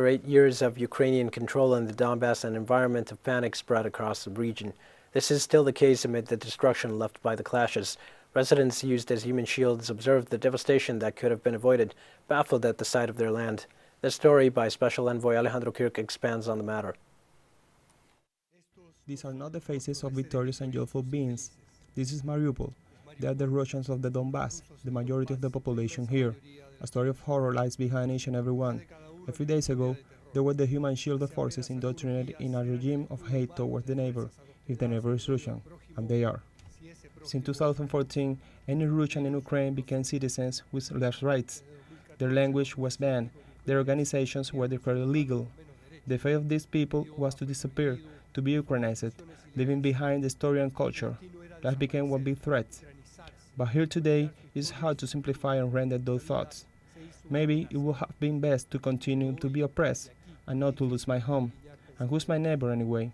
For 8 years of Ukrainian control in the Donbas, an environment of panic spread across the region. This is still the case amid the destruction left by the clashes. Residents used as human shields observed the devastation that could have been avoided, baffled at the sight of their land. This story by Special Envoy Alejandro Kirk expands on the matter. These are not the faces of victorious and joyful beings. This is Mariupol. They are the Russians of the Donbas, the majority of the population here. A story of horror lies behind each and every one. A few days ago, there were the human shield forces indoctrinated in a regime of hate towards the neighbor, if the neighbor is Russian, and they are. Since 2014, any Russian in Ukraine became citizens with less rights. Their language was banned, their organizations were declared illegal. The fate of these people was to disappear, to be Ukrainized, leaving behind the story and culture. That became one big threat. But here today, it's hard to simplify and render those thoughts. Maybe it would have been best to continue to be oppressed and not to lose my home. And who's my neighbor anyway?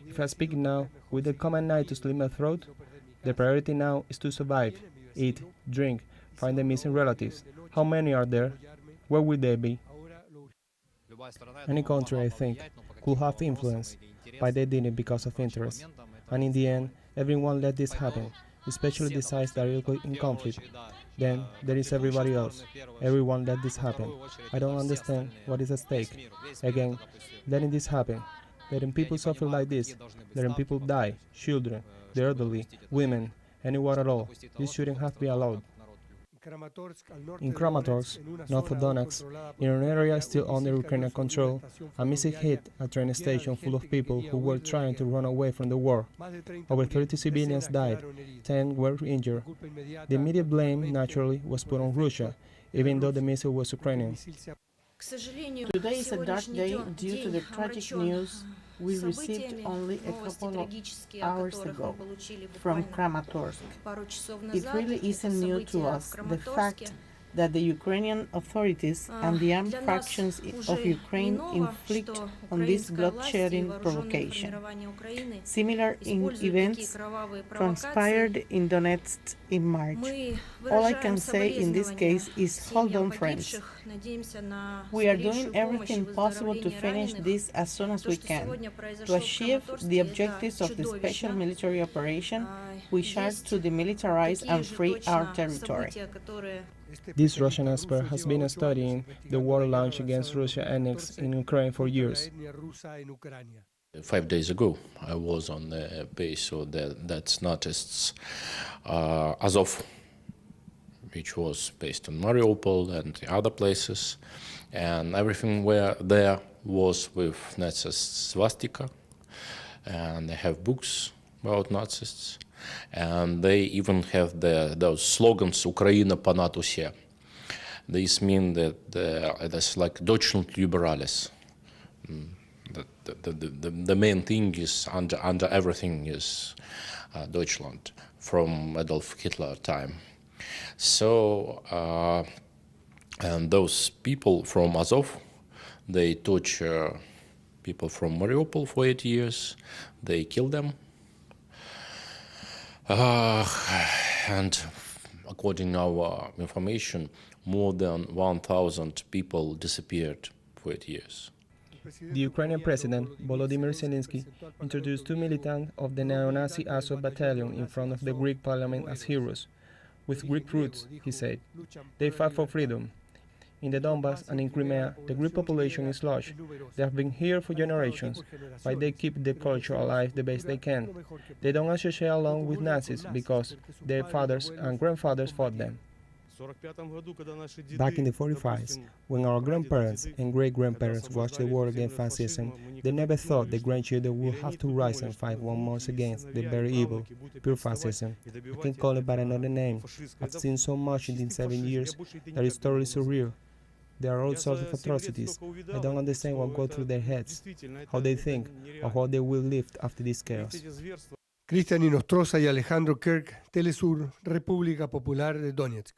If I speak now, will there come a night to slit my throat? The priority now is to survive, eat, drink, find the missing relatives. How many are there? Where will they be? Any country, I think, could have influence, but they didn't because of interest. And in the end, everyone let this happen, especially the sides that are in conflict. Then there is everybody else. Everyone let this happen. I don't understand what is at stake. Again, letting this happen, letting people suffer like this, letting people die, children, the elderly, women, anyone at all. This shouldn't have been allowed. In Kramatorsk, north of Donetsk, in an area still under Ukrainian control, a missile hit a train station full of people who were trying to run away from the war. Over 30 civilians died, 10 were injured. The immediate blame, naturally, was put on Russia, even though the missile was Ukrainian. Today is a dark day due to the tragic news we received only a couple of hours ago from Kramatorsk. It really isn't new to us, the fact that the Ukrainian authorities and the armed factions of Ukraine inflict on this bloodshedding provocation. Similar events transpired in Donetsk in March. All I can say in this case is hold on, friends. We are doing everything possible to finish this as soon as we can, to achieve the objectives of the special military operation, which are to demilitarize and free our territory. This Russian expert has been studying the war launched against Russia annex in Ukraine for years. 5 days ago, I was on the base of that's noticed Azov, which was based on Mariupol and the other places, and everything where there was with Nazist swastika, and they have books about Nazis. And they even have those slogans "Ukraina понад усе." This means that that's like Deutschland liberalis. The main thing is under everything is Deutschland from Adolf Hitler time. So and those people from Azov, they torture people from Mariupol for 8 years. They kill them. And according to our information, more than 1,000 people disappeared for 8 years. The Ukrainian president, Volodymyr Zelensky, introduced 2 militants of the neo-Nazi Azov battalion in front of the Greek parliament as heroes. With Greek roots, he said. They fight for freedom. In the Donbas and in Crimea, the Greek population is large. They have been here for generations, but they keep the culture alive the best they can. They don't associate along with Nazis because their fathers and grandfathers fought them. Back in the 45s, when our grandparents and great-grandparents watched the war against fascism, they never thought the grandchildren would have to rise and fight one more against the very evil, pure fascism. I can call it by another name. I've seen so much in these 7 years that it's totally surreal. There are all sorts of atrocities. I don't understand what goes through their heads, how they think, or how they will live after this chaos. Cristian Inostroza y Alejandro Kirk, teleSUR, República Popular de Donetsk.